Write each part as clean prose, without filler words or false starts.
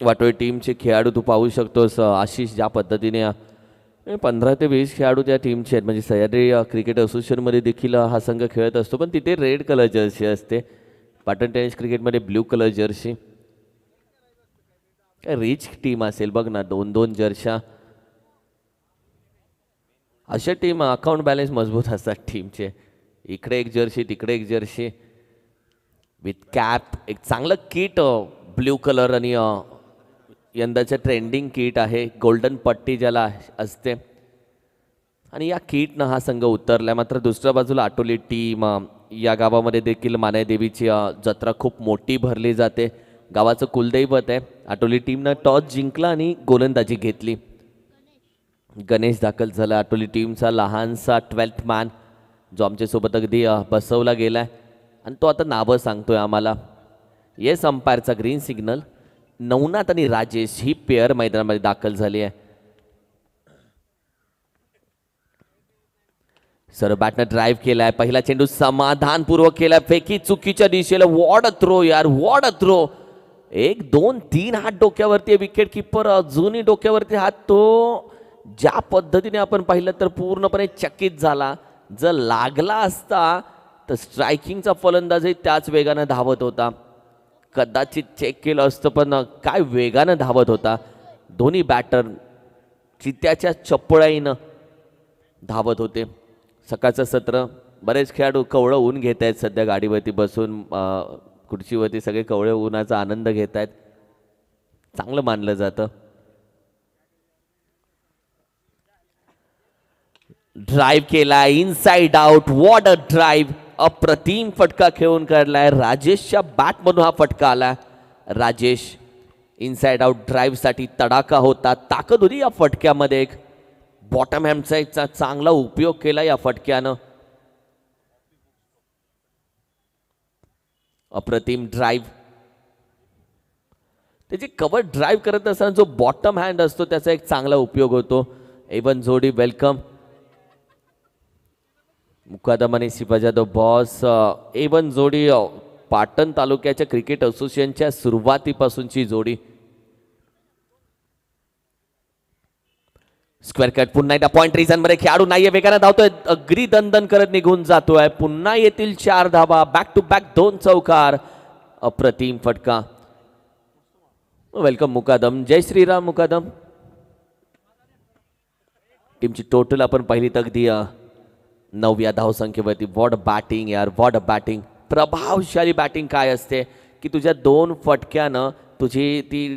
वाटोळी टीमचे खेळाडू तू पाहू शकतोस आशिष ज्या पद्धतीने 15 ते 20 खेळाडू त्या टीमचे आहेत. म्हणजे सह्याद्री क्रिकेट असोसिएशनमध्ये देखील हा संघ खेळत असतो, पण तिथे रेड कलर जर्सी असते. पाटण टेनिस क्रिकेटमध्ये ब्ल्यू कलर जर्सी. काय रिच टीम असेल बघ ना, 2-2 जर्शा. अशा टीम अकाउंट बॅलन्स मजबूत असतात टीमचे. इकडे एक जर्सी तिकडे एक जर्सी विथ कॅप. एक चांगलं किट ब्ल्यू कलर आणि यंदाचं ट्रेंडिंग किट आहे, गोल्डन पट्टी ज्याला असते. आणि या किटनं हा संघ उतरला. मात्र दुसऱ्या बाजूला आटोली टीम, या गावामध्ये देखील मानाईदेवीची जत्रा खूप मोठी भरली जाते. गावाचं कुलदैवत आहे. आटोली टीमनं टॉस जिंकला आणि गोलंदाजी घेतली. गणेश दाखल झाला आटोली टीमचा लहानसा 12th मॅन, जो आमच्यासोबत अगदी बसवला गेलाय आणि तो आता नावं सांगतोय आम्हाला. येस अंपायरचा ग्रीन सिग्नल. नवनाथ आणि राजेश ही पेअर मैदानामध्ये दाखल झाली आहे. सर बॅटनं ड्राईव्ह केलाय. पहिला चेंडू समाधानपूर्वक केलाय. फेकी चुकीच्या दिशेला. वॉड थ्रो यार, वॉड थ्रो. 1 2 3 हात डोक्यावरती. विकेट किपर अजूनही डोक्यावरती हात. तो ज्या पद्धतीने आपण पाहिलं तर पूर्णपणे चकित झाला. जर लागला असता तर स्ट्रायकिंगचा फलंदाजही त्याच वेगानं धावत होता. कदाचित चेक केलं असतं, पण काय वेगानं धावत होता. दोन्ही बॅटर चित्त्याच्या चपळाईनं धावत होते. सकाळचं सत्र बरेच खेळाडू कवळं ऊन घेत आहेत सध्या गाडीवरती बसून. खुर्चीवरती सगळे कवळे ऊनाचा आनंद घेत आहेत. चांगलं मानलं जातं. ड्राईव्ह केला inside out. What a drive. अप्रतिम फटका खेळून काढलाय. राजेशच्या बॅटमधून हा फटका आला. राजेश इनसाइड आउट ड्राईव्हसाठी तडाखा होता. ताकद होती या फटक्यामध्ये. एक बॉटम हॅमचा चांगला उपयोग केला या फटक्यानं. अप्रतिम ड्राईव्ह. त्याची कव्हर ड्राईव्ह करत असताना जो बॉटम हँड असतो त्याचा एक चांगला उपयोग होतो. एवन जोडी वेलकम. मुकादम आणि शिवाजादव बॉस. एवन जोडी पाटण तालुक्याच्या क्रिकेट असोसिएशनच्या सुरुवातीपासूनची जोडी. Square cut. पुन्हा एकदा पॉइंट रिझन मध्ये खेळाडू नाहीये, वेगाने धावतोय. अगदी दणदण करत निघून जातोय. पुन्हा येतील 4 धावा. बॅक टू बॅक 2 चौकार. अप्रतिम फटका. वेलकम मुकादम. जय श्रीराम मुकादम. टीमची टोटल आपण पहिली तर अगदी 9व्या धावसंख्येवरती. वॉट बॅटिंग यार, वॉट बॅटिंग. प्रभावशाली बॅटिंग काय असते की तुझ्या 2 फटक्यानं तुझी ती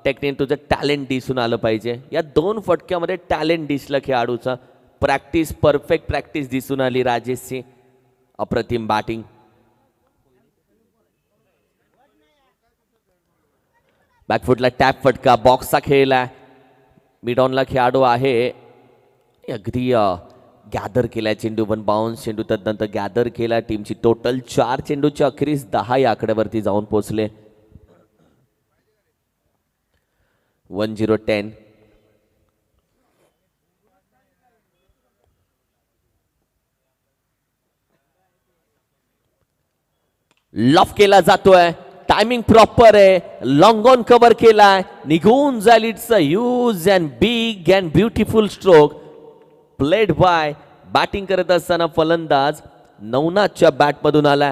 टेक्निक, तुझं टॅलेंट दिसून आलं पाहिजे. या 2 फटक्यामध्ये टॅलेंट दिसलं खेळाडूचा. प्रॅक्टिस, परफेक्ट प्रॅक्टिस दिसून आली राजेशची. अप्रतिम बॅटिंग. बॅकफुटला टॅप फटका. बॉक्सचा खेळला. मिड ऑनला खेळाडू आहे. अगदी गॅदर केला चेंडू. 1 बाउन्स चेंडू तदनंतर गॅदर केला. टीमची टोटल 4 चेंडूच्या अखेरीस 10 या आकड्यावरती जाऊन पोहोचले. 1-0-10. लॉफ केला जातोय. टायमिंग प्रॉपर आहे. लॉंग ऑन कव्हर केलाय. निघून जाईल. It's a huge and big and beautiful stroke played by. Batting करत असताना फलंदाज नवनाथच्या बॅटमधून आला.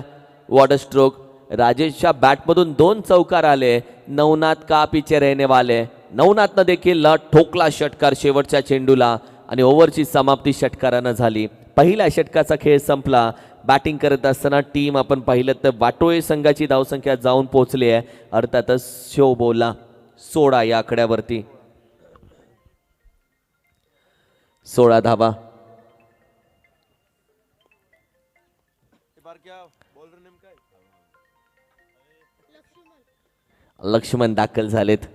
What a stroke. राजेशच्या बॅटमधून 2 चौकार आले. नवनाथ का पिचे रहने वाले. नवनाथनं देखील ठोकला षटकार शेवटच्या चेंडूला आणि ओव्हरची समाप्ती षटकारानं झाली. पहिल्या षटकाचा खेळ संपला. बॅटिंग करत असताना टीम आपण पाहिलं तर वाटोळे संघाची धावसंख्या जाऊन पोहोचली आहे. अर्थातच शो बोला 16 या आकड्यावरती. 16 धावा. लक्ष्मण दाखल झालेत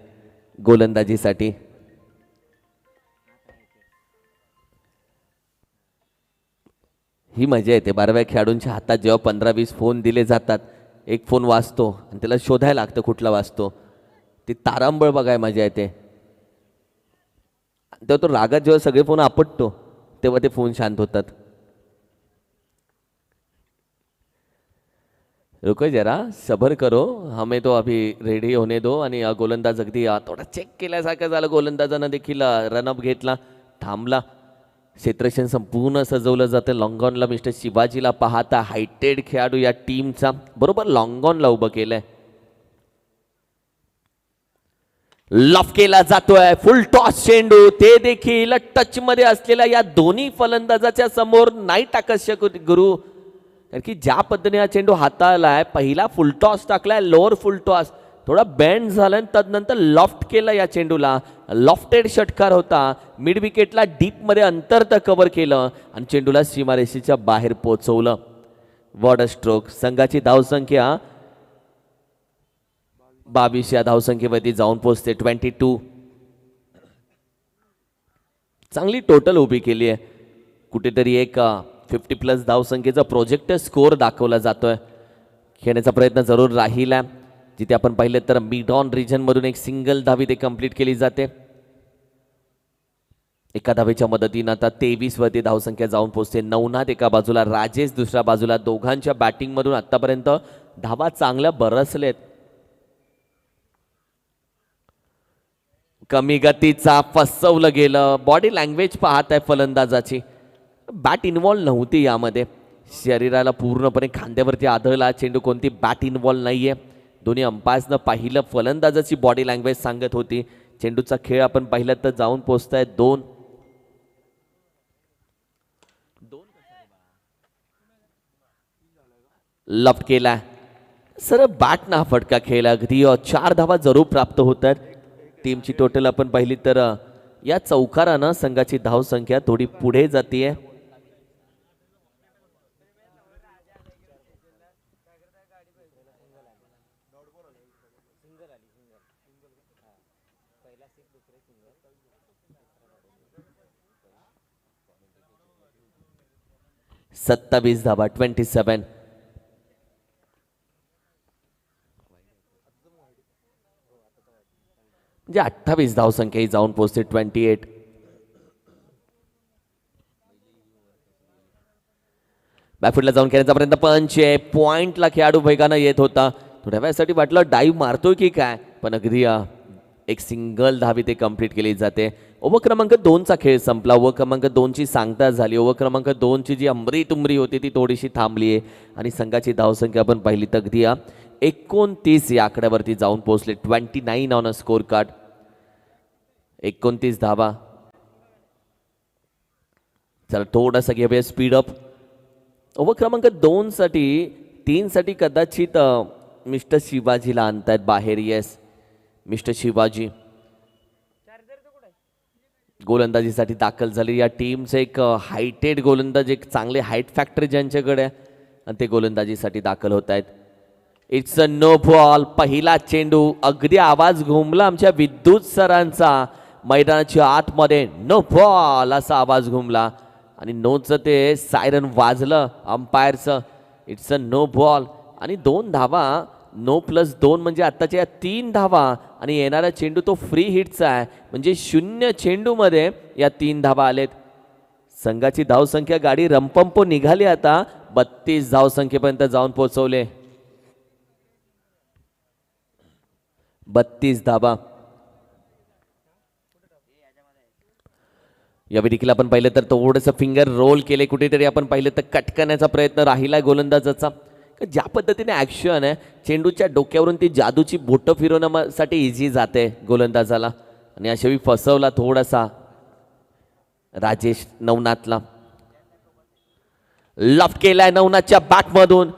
गोलंदाजीसाठी. ही मजा येते 12व्या खेळाडूंच्या हातात जेव्हा 15-20 फोन दिले जातात. एक फोन वाजतो आणि त्याला शोधायला लागतं कुठला वाजतो. ती तारांबळ बघाय मजा येते. तेव्हा तो रागात जेव्हा सगळे फोन आपटतो तेव्हा ते फोन शांत होतात. रुको जरा सबर करो, हमें तो अभी रेडी होने दो. आणि गोलंदाज अगदी थोडा चेक केल्यासारखं झालं. गोलंदाजानं देखील रनअप घेतला, थांबला. क्षेत्रक्षण संपूर्ण सजवलं जातं. लॉंगॉनला मिस्टर शिवाजीला पाहता हायटेड खेळाडू या टीमचा बरोबर लॉंगॉनला उभं केलंय. लॉफ केला जातोय, फुल टॉस चेंडू, ते देखील टच मध्ये असलेल्या या दोन्ही फलंदाजाच्या समोर नाही टाकत गुरु. कारण की ज्या पद्धतीने हा चेंडू हाताळलाय, पहिला फुल टॉस टाकलाय, लोअर फुल टॉस थोडा बेंड झाला, तदनंतर लॉफ्ट केला या चेंडूला. लॉफ्टेड षटकार होता. मिड विकेटला डीप मध्ये अंतर तर कव्हर केलं आणि चेंडूला सीमारेषेच्या बाहेर पोहोचवलं. What a stroke. संघाची धावसंख्या 22 या धावसंख्येवरती जाऊन पोहोचते. 22. चांगली टोटल उभी केली आहे. कुठेतरी एक 50+ धावसंख्येचा प्रोजेक्ट स्कोअर दाखवला जातोय. खेळण्याचा प्रयत्न जरूर राहिला. जिथे आपण पाहिलं तर मिड ऑन रिजन मधून एक सिंगल धावी ते कंप्लीट केली जाते. एका धावेच्या मदतीनं आता 23 वरती धावसंख्या जाऊन पोहोचते. नवनाथ एका बाजूला, राजेश दुसऱ्या बाजूला. दोघांच्या बॅटिंग मधून आतापर्यंत धावा चांगल्या बरसलेत. कमी गतीचा फसवलं गेलं. बॉडी लँग्वेज पाहत आहे फलंदाजाची. बॅट इन्व्हॉल्व नव्हती यामध्ये. शरीराला पूर्णपणे खांद्यावरती आदळला चेंडू. कोणती बॅट इन्व्हॉल्व नाहीये. दोन्ही अंपायर्सनं पाहिलं. फलंदाजाची बॉडी लँग्वेज सांगत होती. चेंडूचा खेळ आपण पाहिलं तर जाऊन पोहोचताय 2. लफ केला सर, बॅट ना फटका खेळला. अगदी 4 धावा जरूर प्राप्त होत आहेत. टीमची टोटल आपण पाहिली तर या चौकारानं संघाची धावसंख्या थोडी पुढे जातीये. सत्तावीस धावा. 27. म्हणजे 28 धावसंख्या ही जाऊन पोहोचते. 28. बॅकफुटला जाऊन खेळण्याचा प्रयत्न. पंच आहे. पॉइंटला खेळाडू वेगानं येत होता. थोड्या वेळासाठी वाटलं डाईव्ह मारतोय की काय, पण अगदी एक सिंगल धावी ते कंप्लीट केली जाते. ओव्हर क्रमांक 2चा खेळ संपला. ओव्हर क्रमांक 2ची सांगता झाली. ओव्हर क्रमांक 2ची जी अमरी तुमरी होती ती थोडीशी थांबली आहे आणि संघाची धावसंख्या आपण पाहिली तर अगदी 29 या आकड्यावरती जाऊन पोहोचले. 29 ऑन अ स्कोर कार्ड. 29 धावा. चला थोडासा घेऊया स्पीड अप. ओव्हर क्रमांक 2 साठी 3 साठी कदाचित मिस्टर शिवाजीला आणतायत बाहेर. येस, मिस्टर शिवाजी गोलंदाजीसाठी दाखल झाले. या टीमचे एक हायटेड गोलंदाज, एक चांगले हाईट फॅक्टर ज्यांच्याकडे आणि ते गोलंदाजीसाठी दाखल होत आहेत. It's a no ball. पहिला चेंडू. अगदी आवाज घुमला आमच्या विद्युत सरांचा. मैदानाच्या आतमध्ये नो बॉल असा आवाज घुमला आणि नोचं ते सायरन वाजलं अंपायरचं. इट्स अ नो बॉल आणि 2 धावा. 9+2 म्हणजे आत्ताच्या या 3 धावा आणि येणारा चेंडू तो फ्री हिटचा आहे. म्हणजे 0 चेंडूमध्ये या 3 धावा आलेत. संघाची धावसंख्या गाडी रंपंपो निघाली आता. 32 धावसंख्येपर्यंत जाऊन पोहोचवले. 32 धावा. यावेळी देखील आपण पाहिलं तर थोडंसं फिंगर रोल केले. कुठेतरी आपण पाहिलं तर कटकण्याचा प्रयत्न राहिलाय गोलंदाजाचा. ज्या पद्धतीने ॲक्शन आहे, चेंडूच्या डोक्यावरून ती जादूची बोटं फिरवण्यासाठी इझी जाते गोलंदाजाला आणि अशावेळी फसवला थोडासा राजेश नवनाथला. लफ्ट केलाय नवनाथच्या बॅटमधून.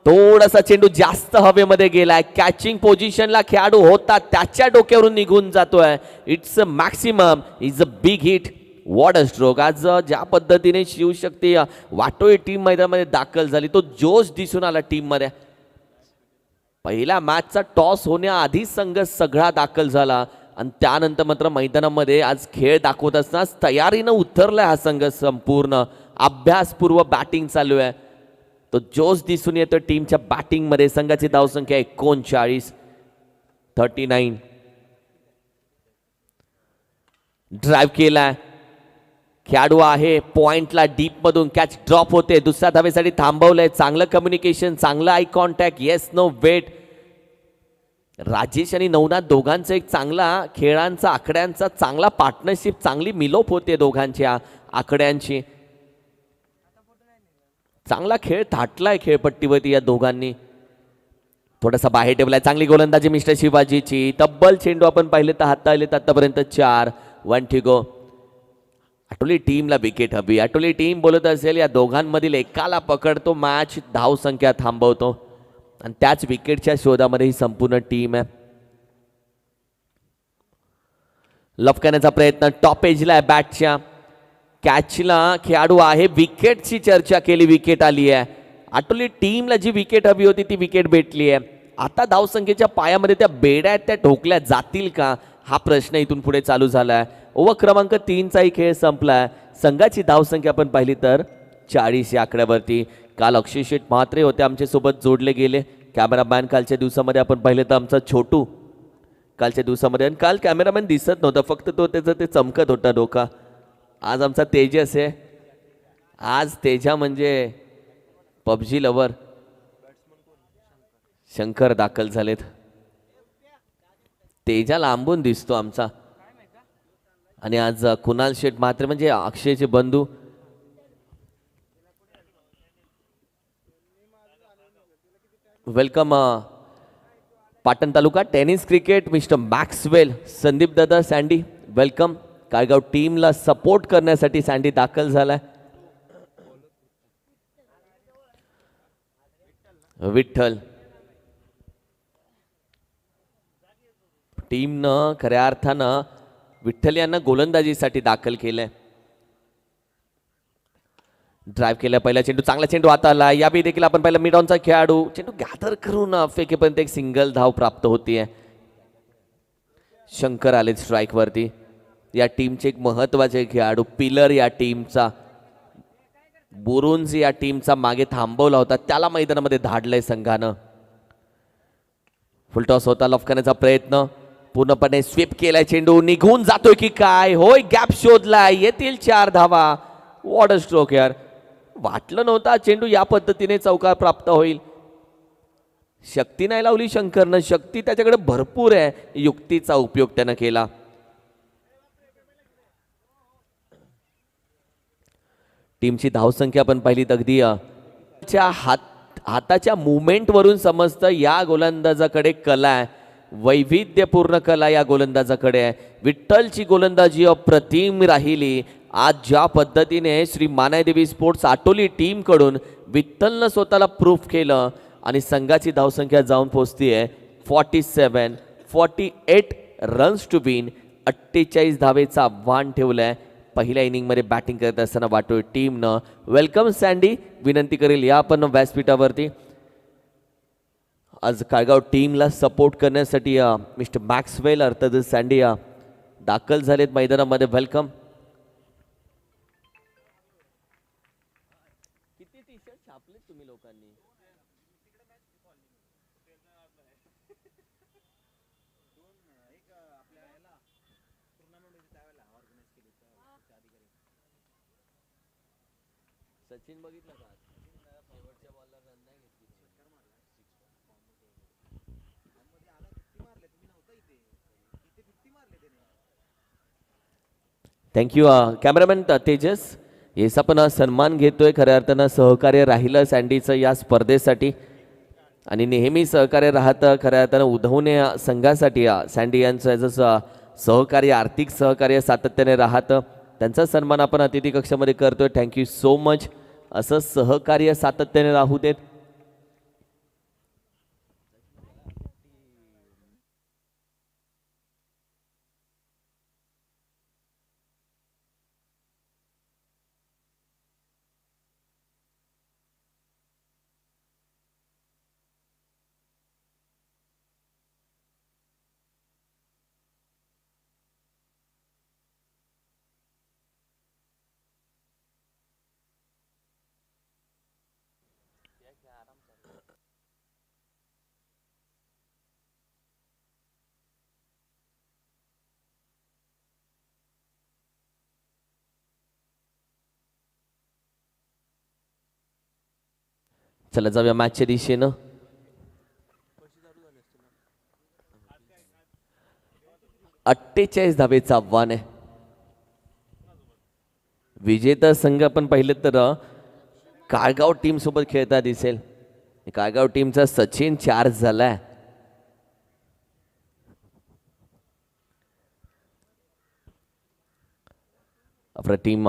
थोडासा चेंडू जास्त हवेमध्ये गेलाय. कॅचिंग पोझिशनला खेळाडू होता, त्याच्या डोक्यावरून निघून जातोय. It's a maximum. Is a big hit. What a stroke. आज ज्या पद्धतीने शिवशक्ती वाटोळी टीम मैदानामध्ये दाखल झाली, तो जोश दिसून आला टीम मध्ये. पहिल्या मॅचचा टॉस होण्याआधी संघ सगळा दाखल झाला आणि त्यानंतर मात्र मैदानामध्ये आज खेळ दाखवत असताना तयारीनं उतरलाय हा संघ. संपूर्ण अभ्यासपूर्व बॅटिंग चालू आहे. तो जोश दिसून येतो टीमच्या बॅटिंग मध्ये. संघाची धावसंख्या 39. 39. ड्राईव्ह केलाय. खेळाडू आहे पॉइंटला डीप मधून कॅच ड्रॉप होते, दुसऱ्या धावेसाठी थांबवलंय. चांगलं कम्युनिकेशन, चांगलं eye contact, yes no wait. Rajesh आणि नवनाथ दोघांचा एक चांगला खेळांचा आकड्यांचा चांगला पार्टनरशिप, चांगली मिलोप होते दोघांच्या आकड्यांची. चांगला खेळ थाटलाय खेळपट्टीवरती या दोघांनी. थोडासा बाहेर ठेवलाय. चांगली गोलंदाजी मिस्टर शिवाजीची. तब्बल चेंडू आपण पाहिले तर हाताळलेत आतापर्यंत 4. 1 to go. आटोली टीमला विकेट हवी. आटोली टीम बोलत असेल या दोघांमधील एकाला पकडतो मॅच, धाव संख्या थांबवतो आणि त्याच विकेटच्या शोधामध्ये ही संपूर्ण टीम आहे. लपकण्याचा प्रयत्न टॉप एजला आहे बॅटच्या. कॅचला खेळाडू आहे. विकेटची चर्चा केली, विकेट आली आहे. आटोली टीमला जी विकेट हवी होती ती विकेट भेटली आहे. आता धावसंख्येच्या पायामध्ये त्या बेड्या आहेत त्या ठोकल्या जातील का हा प्रश्न इथून पुढे चालू झाला आहे. ओव्हर क्रमांक 3चाही खेळ संपलाय. संघाची धावसंख्या आपण पाहिली तर 40 या आकड्यावरती. काल अक्षय शेठ म्हात्रे होते आमच्या सोबत जोडले गेले. कॅमेरामॅन कालच्या दिवसामध्ये आपण पाहिलं तर आमचा छोटू कालच्या दिवसामध्ये. आणि काल कॅमेरामॅन दिसत नव्हता, फक्त तो त्याचं ते चमकत होता डोका. आज आमचा तेजस आहे. आज तेजा म्हणजे पबजी लवर शंकर दाखल झालेत. तेजा लांबून दिसतो आमचा. आणि आज कुणाल शेठ म्हात्रे म्हणजे अक्षयचे बंधू. Welcome Patan taluka tennis cricket mister Maxwell, Sandeep दादा, सँडी वेलकम. काळगाव टीमला सपोर्ट करण्यासाठी सँडी दाखल झालाय. विठ्ठल टीमनं खऱ्या अर्थानं विठ्ठल यांना गोलंदाजीसाठी दाखल केलंय. ड्राईव्ह केला पहिला चेंडू, चांगला चेंडू आता आला. यावेळी देखील आपण पाहिलं मिड ऑनचा खेळाडू चेंडू गॅदर करून फेकेपर्यंत एक सिंगल धाव प्राप्त होतीये. शंकर आले स्ट्राईक वरती. या टीमचे एक महत्वाचे खेळाडू, पिलर या टीमचा, बुरुंज या टीमचा मागे थांबवला होता, त्याला मैदानामध्ये धाडलंय संघानं. फुलटॉस होता, लफकण्याचा प्रयत्न पूर्णपणे स्वीप केलाय. चेंडू निघून जातोय की काय? होय, गॅप शोधलाय. येतील 4 धावा. वॉट अ स्ट्रोक यार. वाटलं नव्हता चेंडू या पद्धतीने चौकार प्राप्त होईल. शक्ती नाही लावली शंकरनं, शक्ती त्याच्याकडे भरपूर आहे. युक्तीचा उपयोग त्यानं केला. टीमची धावसंख्या आपण पाहिली तर अगदी हाताच्या मुवमेंट वरून समजतं या गोलंदाजाकडे कला आहे, वैविध्यपूर्ण कला या गोलंदाजाकडे आहे. विठ्ठलची गोलंदाजी अप्रतिम राहिली. आज ज्या पद्धतीने श्री मानायदेवी स्पोर्ट्स आटोली टीम कडून विठ्ठलनं स्वतःला प्रूफ केलं आणि संघाची धावसंख्या जाऊन पोहोचतीये 47. 48 रन्स टू विन. 48 धावेचा आव्हान ठेवलंय. पहिल्या इनिंगमध्ये बॅटिंग करत असताना वाटोळी टीमनं. वेलकम सँडी, विनंती करेल या आपण व्यासपीठावरती. आज काळगाव टीमला सपोर्ट करण्यासाठी मिस्टर मॅक्सवेल अर्थात सँडी दाखल झालेत मैदानामध्ये. वेलकम. किती टी शर्ट छापले तुम्ही लोकांनी? सचिन बघितलं का? शेवटच्या बॉलला रन नाही घेतली. Thank you cameraman Tejas. येसा पण सन्मान घेतोय. खऱ्या अर्थानं सहकार्य राहिलं सँडीचं या स्पर्धेसाठी आणि नेहमी सहकार्य राहतं खऱ्या अर्थानं उधवणे संघासाठी. सँडी यांचं जसं सहकार्य, आर्थिक सहकार्य सातत्याने राहतं. त्यांचा सन्मान आपण अतिथी कक्षामध्ये करतोय. Thank you so much. असं सहकार्य सातत्याने राहू देत. चला जाऊया मॅचच्या दिशेनं. 48 धावेचं आव्हान आहे. विजेता संघ आपण पाहिलं तर काळगाव टीम सोबत खेळता दिसेल. काळगाव टीमचा सचिन चार्ज झालाय. आपला टीम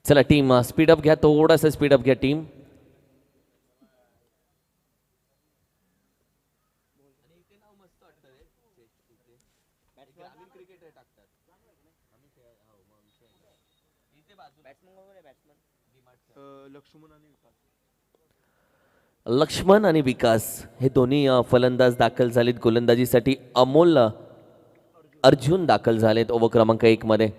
चला टीम स्पीडअप घ्या, थोडासा स्पीडअप घ्या टीम. लक्ष्मण आणि विकास हे दोन्ही फलंदाज दाखल झालेत. गोलंदाजीसाठी अमोल अर्जुन दाखल झालेत ओव्हर क्रमांक 1 मध्ये.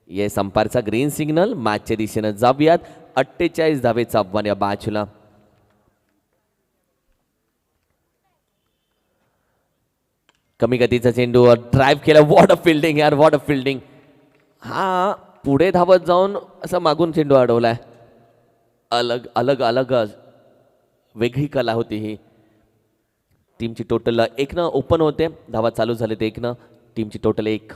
येस अंपायरचा ग्रीन सिग्नल. मॅचच्या दिशेनं जाऊयात. 48 धावेचं आव्हान या मॅचला. कमी गतीचा चेंडू ड्राईव्ह केला. वॉट अ फिल्डिंग यार, वॉट अ फिल्डिंग. हा पुढे धावत जाऊन असा मागून चेंडू अडवलाय. अलग अलग अलग वेगळी कला होती ही. टीमची टोटल 1 न ओपन होते. धावा चालू झाले ते 1 न. टीमची टोटल 1.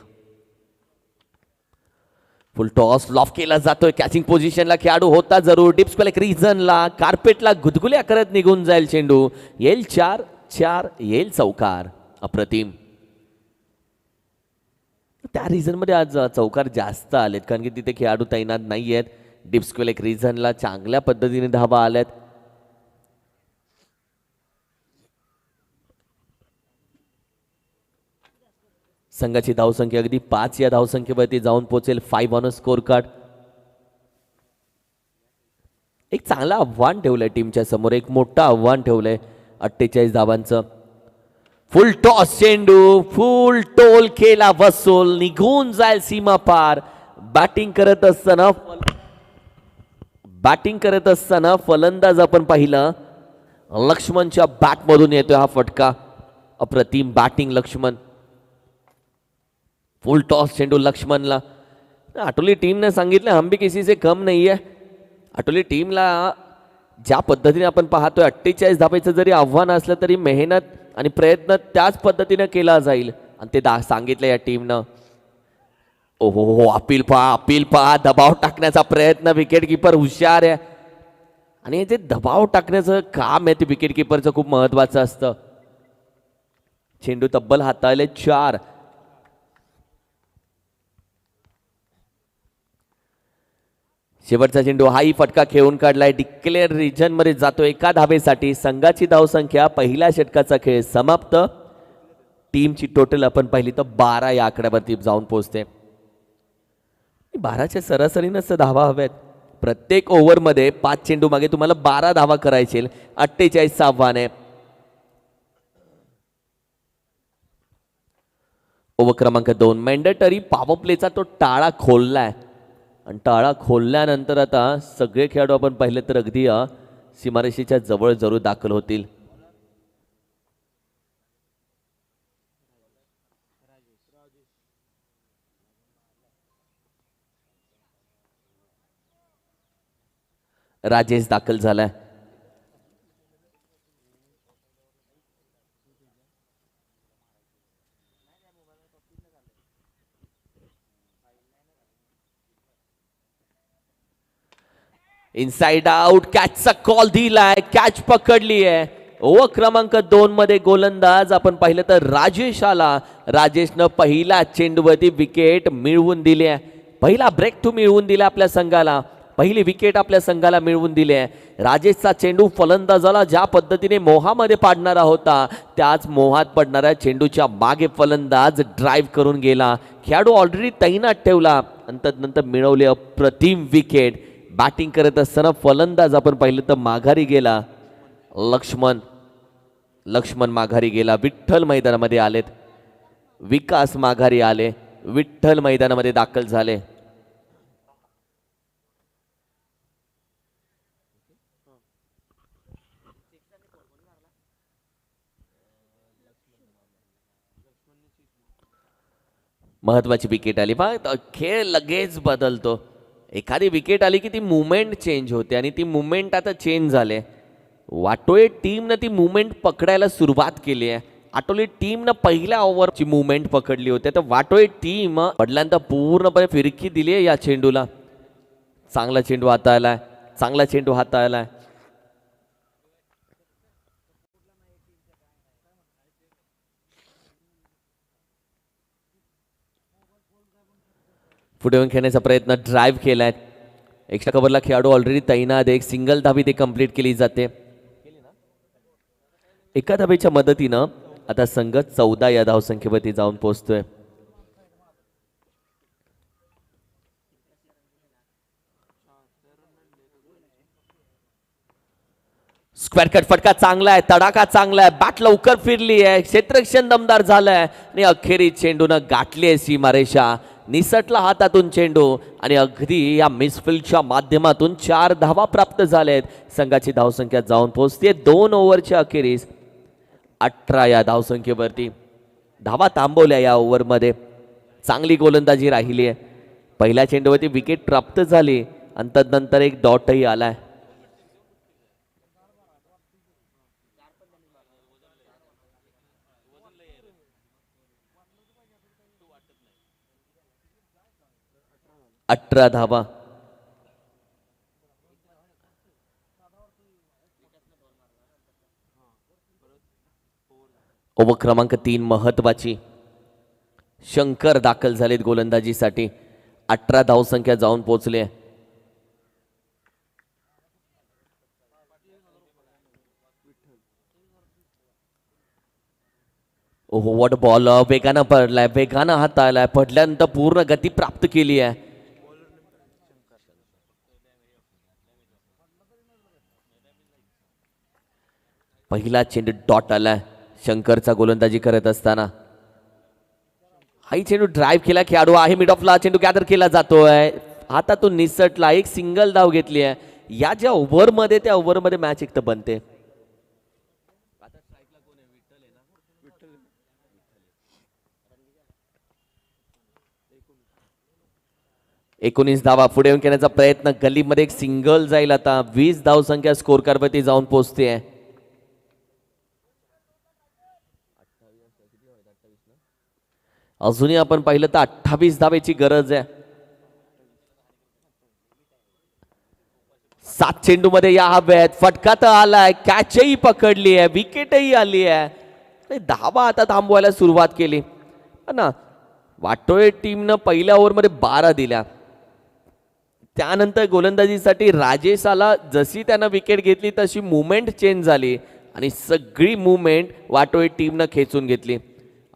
फुल टॉस लॉफ केला जातोय. कॅचिंग पोझिशनला खेळाडू होता जरूर. डिप्स एक रिझनला कार्पेटला गुदगुल्या करत निघून जाईल चेंडू. येईल 4-4 येईल चौकार. अप्रतिम. त्या रिझन मध्ये आज चौकार जास्त आलेत कारण की तिथे खेळाडू तैनात नाही आहेत. डिप्स एक रिझनला चांगल्या पद्धतीने धावा आल्यात. संघाची धावसंख्या अगदी 5 या धावसंख्येवरती जाऊन पोहोचेल. 5 ऑन स्कोर कार्ड. एक चांगलं आव्हान ठेवलंय टीमच्या समोर. एक मोठं आव्हान ठेवलंय 48 धावांचं. फुल टॉस चेंडू फुल टोल केला वसूल. निघून जाईल सीमा पार. बॅटिंग करत असताना फलंदाज आपण पाहिलं लक्ष्मणच्या बॅट मधून येतोय हा फटका. अप्रतिम बॅटिंग लक्ष्मण. फुल टॉस चेंडू लक्ष्मणला. आटोली टीमने सांगितलं हम भी किसी से कम नहीं है. आटोली टीमला ज्या पद्धतीने आपण पाहतोय 48 धावेचं जरी आव्हान असलं तरी मेहनत आणि प्रयत्न त्याच पद्धतीने केला जाईल. आणि ते सांगितलं या टीमनं. ओहो हो अपील पहा दबाव टाकण्याचा प्रयत्न. विकेट किपर हुशार आहे आणि ते दबाव टाकण्याचं काम आहे ते विकेट किपरचं खूप महत्वाचं असतं. चेंडू तब्बल हाताळले 4. शेवटचा चेंडू हाही फटका खेळून काढलाय. डिक्लेअर रिजन मध्ये जातो 1 धावेसाठी. संघाची धावसंख्या पहिल्या षटकाचा खेळ समाप्त. टीमची टोटल आपण पाहिली तर 12 या आकड्यावरती जाऊन पोहोचते. 12च्या सरासरीनच धावा हव्यात. प्रत्येक ओव्हरमध्ये 5 चेंडू मागे तुम्हाला 12 धावा करायचे. 48 आव्हान आहे. ओव्हर क्रमांक 2 मॅन्डेटरी पॉवर प्लेचा तो टाळा खोललाय. आणि टाळा खोलल्यानंतर आता सगळे खेळाडू आपण पाहिले तर अगदी सीमारेषेच्या जवळ जरूर दाखल होतील. राजेश दाखल झालाय. इनसाइड आउट कॅचचा कॉल दिलाय. कॅच पकडली आहे. ओव्हर क्रमांक 2 मध्ये गोलंदाज आपण पाहिलं तर राजेश आला. राजेशनं पहिला चेंडूवरती विकेट मिळवून दिली आहे. पहिला ब्रेक थ्रू मिळवून दिला आपल्या संघाला. पहिली विकेट आपल्या संघाला मिळवून दिली आहे. राजेशचा चेंडू फलंदाजाला ज्या पद्धतीने मोहामध्ये पाडणारा होता त्याच मोहात पडणाऱ्या चेंडूच्या मागे फलंदाज ड्राईव्ह करून गेला. खेळाडू ऑलरेडी तैनात ठेवला. नंतर मिळवले अप्रतिम विकेट. बॅटिंग करत असताना फलंदाज आपण पाहिलं तर माघारी गेला लक्ष्मण. लक्ष्मण माघारी गेला, विठ्ठल मैदानामध्ये आलेत. विकास माघारी आले, विठ्ठल मैदानामध्ये दाखल झाले. महत्वाची विकेट आली. पहा खेळ लगेच बदलतो. एखादी विकेट आली की ती मुवमेंट चेंज होते आणि ती मुवमेंट आता चेंज झाले. वाटोळे टीमनं ती मुवमेंट पकडायला सुरुवात केली आहे. आटोली टीमनं पहिल्या ओव्हरची मुवमेंट पकडली होती, तर वाटोळे टीम पडल्यानंतर पूर्णपणे फिरकी दिली आहे या चेंडूला. चांगला चेंडू हाताळलाय, चांगला चेंडू हाताळलाय. पुढे येऊन खेळण्याचा प्रयत्न, ड्राईव्ह केलाय. एक्स्ट्रा कव्हरला खेळाडू ऑलरेडी तैनात. एक सिंगल धाबी ते कंप्लीट केली जाते. एका धाबीच्या मदतीनं आता संघ 14 या धावसंख्येवरती जाऊन पोहोचतोय. स्क्वेअर कट फटका चांगला आहे, तडाखा चांगला आहे, बॅट लवकर फिरली आहे, क्षेत्ररक्षण दमदार झालंय आणि अखेरीस चेंडूनं गाठली आहे सीमारेषा. निसटला हातातून चेंडू आणि अगदी या मिसफिल्डच्या माध्यमातून 4 धावा प्राप्त झालेत. संघाची धावसंख्या जाऊन पोहोचते 2 ओव्हरच्या अखेरीस 18 या धावसंख्येवरती. धावा थांबवल्या या ओव्हरमध्ये. चांगली गोलंदाजी राहिली आहे. पहिल्या चेंडूवरती विकेट प्राप्त झाली आणि तदनंतर एक डॉटही आलाय. अठरा धावा. ओव्हर क्रमांक 3 महत्वाची. शंकर दाखल झालेत गोलंदाजीसाठी. 18 धावसंख्या जाऊन पोहोचले. ओहो वॉट बॉल. वेगानं पडलाय, वेगानं हाताळलाय, पडल्यानंतर पूर्ण गती प्राप्त केली आहे. पहिला चेंडू डॉट आलाय शंकरचा गोलंदाजी करत असताना. हाही चेंडू ड्राईव्ह केला, खेळाडू आहे मिड ऑफला, चेंडू गॅदर केला जातोय, हातातून निसटला. एक सिंगल धाव घेतली आहे. या ज्या ओव्हरमध्ये त्या ओव्हरमध्ये मॅच एक तर बनते. 19 धावा. पुढे येऊन खेळण्याचा प्रयत्न, गल्लीमध्ये एक सिंगल जाईल. आता 20 धावसंख्या स्कोर कार्डवरती जाऊन पोहोचते. अजूनही आपण पाहिलं तर 28 धावेची गरज आहे. 7 चेंडू मध्ये या हव्यात. फटका तर आलाय, कॅचही पकडली आहे, विकेटही आली आहे. धावा आता थांबवायला सुरुवात केली ना. वाटोळे टीमनं पहिल्या ओव्हरमध्ये 12 दिल्या. त्यानंतर गोलंदाजीसाठी राजेश आला. जशी त्यानं विकेट घेतली तशी मुवमेंट चेंज झाली आणि सगळी मुवमेंट वाटोळे टीमनं खेचून घेतली.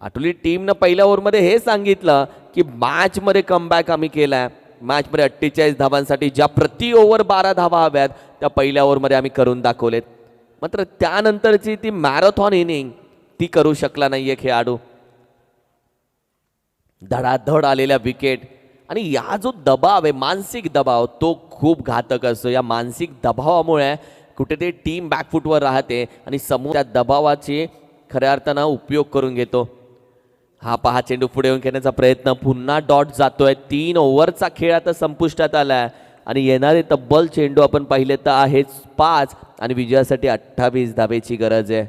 आटोली टीमनं पहिल्या ओव्हरमध्ये हे सांगितलं की मॅचमध्ये कमबॅक आम्ही केलाय. मॅचमध्ये 48 धावांसाठी ज्या प्रति ओव्हर 12 धावा हव्यात त्या पहिल्या ओव्हरमध्ये आम्ही करून दाखवलेत. मात्र त्यानंतरची ती मॅरेथॉन इनिंग ती करू शकला नाहीये खेळाडू. धडाधड आलेल्या विकेट आणि या जो दबाव आहे, मानसिक दबाव, तो खूप घातक असतो. या मानसिक दबावामुळे कुठेतरी टीम बॅकफुटवर राहते आणि समोर त्या दबावाचे खऱ्या अर्थानं उपयोग करून घेतो. हा पहा चेंडू पुढे येऊन खेळण्याचा प्रयत्न, पुन्हा डॉट जातोय. 3 ओव्हरचा खेळ आता संपुष्टात आलाय आणि येणारे तब्बल चेंडू आपण पाहिले तर आहेच 5 आणि विजयासाठी 28 धावेची गरज आहे.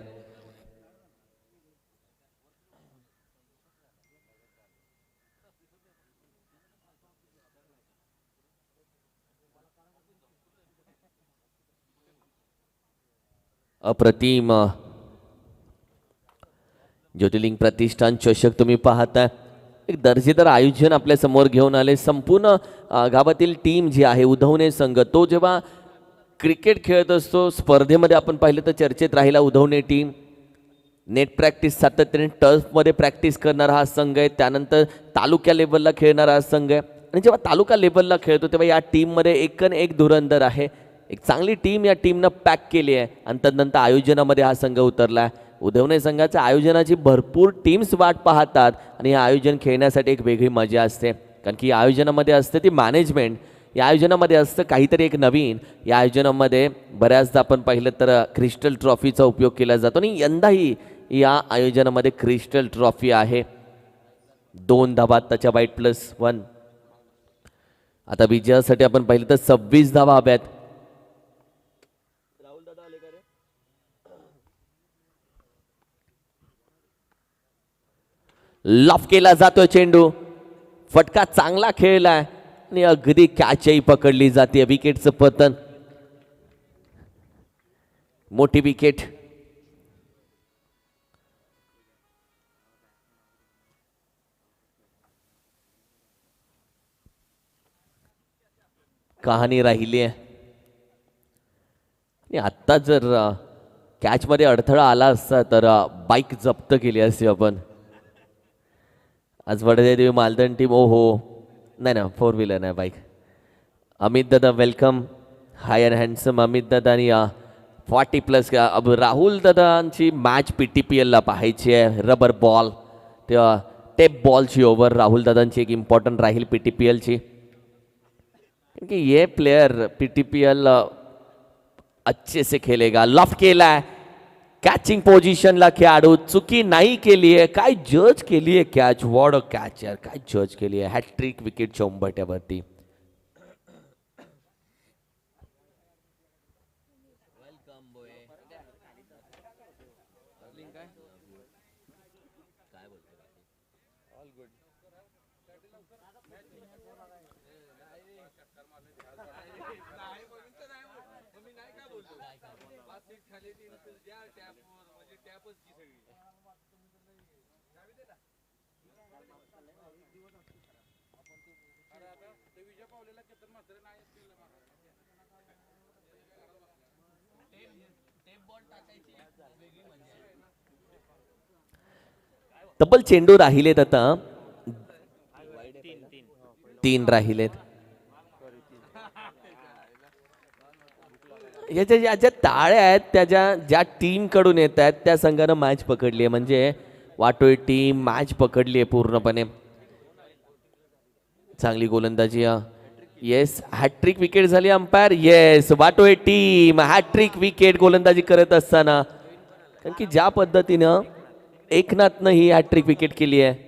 अप्रतिम ज्योतिर्लिंग प्रतिष्ठान चषक तुम्ही पाहताय. एक दर्जेदार आयोजन आपल्या समोर घेऊन आले. संपूर्ण गावातील टीम जी आहे, उधवणे संघ, तो जेव्हा क्रिकेट खेळत असतो स्पर्धेमध्ये आपण पाहिलं तर चर्चेत राहिला उधवणे टीम. नेट प्रॅक्टिस सातत्याने टर्फमध्ये प्रॅक्टिस करणारा हा संघ आहे. त्यानंतर तालुक्या लेवलला खेळणारा हा संघ आहे आणि जेव्हा तालुका लेवलला खेळतो तेव्हा या टीममध्ये एकन एक धुरंधर आहे. एक चांगली टीम या टीमनं पॅक केली आहे आणि तदनंतर आयोजनामध्ये हा संघ उतरला आहे. उदवने संघाच्या आयोजनाची भरपूर टीम्स वाट पाहतात आणि हे आयोजन खेळण्यासाठी एक वेगळी मजा असते, कारण की या आयोजनामध्ये असते ती मॅनेजमेंट, या आयोजनामध्ये असतं काहीतरी एक नवीन. या आयोजनामध्ये बऱ्याचदा आपण पाहिलं तर क्रिस्टल ट्रॉफीचा उपयोग केला जातो आणि यंदाही या आयोजनामध्ये क्रिस्टल ट्रॉफी आहे. 2 धावा त्याच्या वाईट +1. आता विजयासाठी आपण पाहिलं तर 26 धावा हव्यात. लॉफ केला जातोय चेंडू, फटका चांगला खेळलाय आणि अगदी कॅचही पकडली जाते. विकेटचं पतन, मोठी विकेट. कहाणी राहिली आहे आणि आत्ता जर कॅचमध्ये अडथळा आला असता तर बाईक जप्त केली असती आपण. आज वडदेवी मालदण टीम, ओ हो नाही ना, 4 व्हीलर नाही, बाईक. अमित दादा welcome. High and handsome Amit दादा. आणि 40+ अब राहुल दादांची मॅच PTPLला पाहायची आहे. रबर बॉल, तेव्हा टेप बॉलची ओव्हर राहुल दादांची एक इम्पॉर्टंट राहील PTPLची, क्योंकि ये प्लेयर PTPL अच्छे से खेलेगा. लॉफ केलाय, कॅचिंग पोझिशनला खेळाडू, चुकी नाही केली आहे. काय जज केली आहे कॅच, वॉड अ कॅच यार, काय जज केली आहे. हॅट्रिक विकेटच्या उंबरठ्यावरती. तब्बल चेंडू राहिलेत आता 3 राहिलेत. याच्या ज्या टाळ्या आहेत त्याच्या ज्या टीम कडून येत आहेत त्या संघानं मॅच पकडली आहे, म्हणजे वाटोळी टीम मॅच पकडली आहे पूर्णपणे. चांगली गोलंदाजी. येस, हॅट्रिक विकेट झाली अंपायर. येस, वाटोळी टीम हॅट्रिक विकेट गोलंदाजी करत असताना, कारण की ज्या पद्धतीनं एकनाथनं ही हॅट्रिक विकेट केली आहे.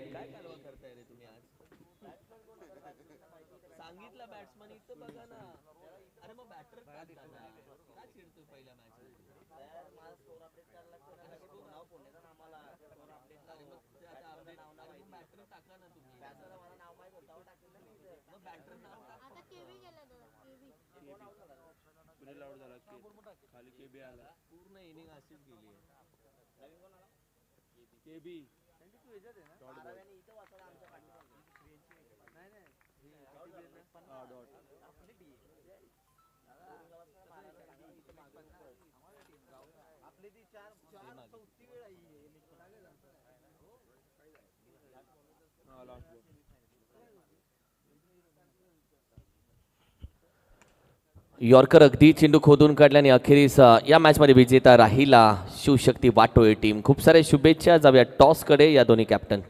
यॉर्कर अगदी चेंडू खोदून काढल्याने अखेरीस या मॅचमध्ये विजेता राहिला शिवशक्ती वाटोळे टीम. खूप साऱ्या शुभेच्छा. जाऊया टॉसकडे या दोन्ही कॅप्टन.